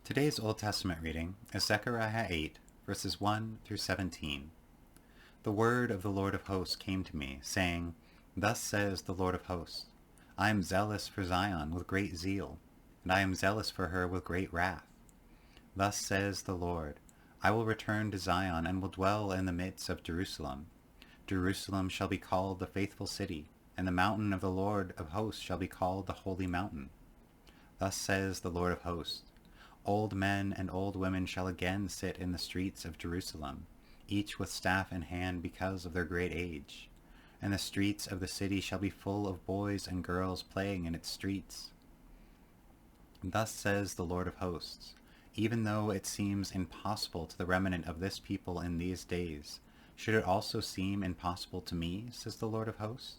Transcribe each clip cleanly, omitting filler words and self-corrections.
Today's Old Testament reading is Zechariah 8, verses 1 through 17. The word of the Lord of hosts came to me, saying, Thus says the Lord of hosts, I am zealous for Zion with great zeal, and I am zealous for her with great wrath. Thus says the Lord, I will return to Zion and will dwell in the midst of Jerusalem. Jerusalem shall be called the faithful city, and the mountain of the Lord of hosts shall be called the holy mountain. Thus says the Lord of hosts, Old men and old women shall again sit in the streets of Jerusalem, each with staff in hand because of their great age. And the streets of the city shall be full of boys and girls playing in its streets. Thus says the Lord of hosts, even though it seems impossible to the remnant of this people in these days, should it also seem impossible to me, says the Lord of hosts?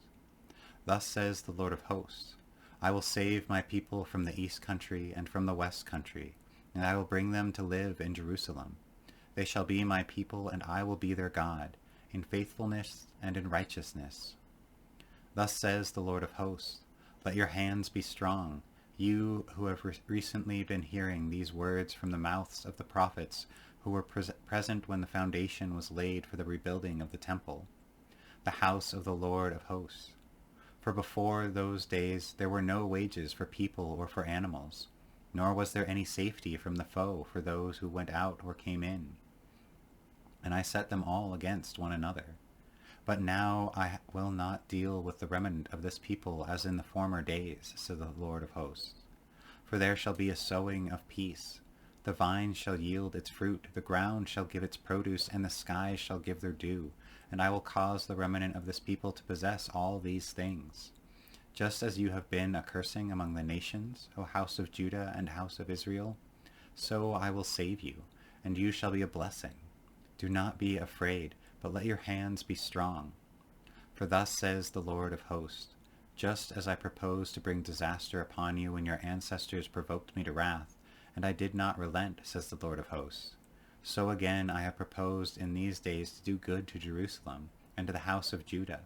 Thus says the Lord of hosts, I will save my people from the east country and from the west country, and I will bring them to live in Jerusalem. They shall be my people, and I will be their God, in faithfulness and in righteousness. Thus says the Lord of hosts, Let your hands be strong, you who have recently been hearing these words from the mouths of the prophets who were present when the foundation was laid for the rebuilding of the temple, the house of the Lord of hosts. For before those days there were no wages for people or for animals, nor was there any safety from the foe for those who went out or came in. And I set them all against one another. But now I will not deal with the remnant of this people as in the former days, says the Lord of hosts. For there shall be a sowing of peace. The vine shall yield its fruit, the ground shall give its produce, and the skies shall give their dew. And I will cause the remnant of this people to possess all these things. Just as you have been a cursing among the nations, O house of Judah and house of Israel, so I will save you, and you shall be a blessing. Do not be afraid, but let your hands be strong. For thus says the Lord of hosts, just as I proposed to bring disaster upon you when your ancestors provoked me to wrath, and I did not relent, says the Lord of hosts, so again I have proposed in these days to do good to Jerusalem and to the house of Judah.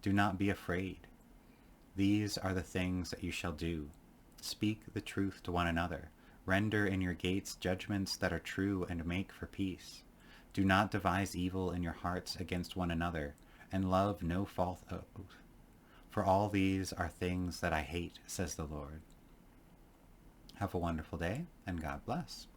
Do not be afraid. These are the things that you shall do. Speak the truth to one another. Render in your gates judgments that are true, and make for peace. Do not devise evil in your hearts against one another, and love no false oath. For all these are things that I hate, says the Lord. Have a wonderful day, and God bless.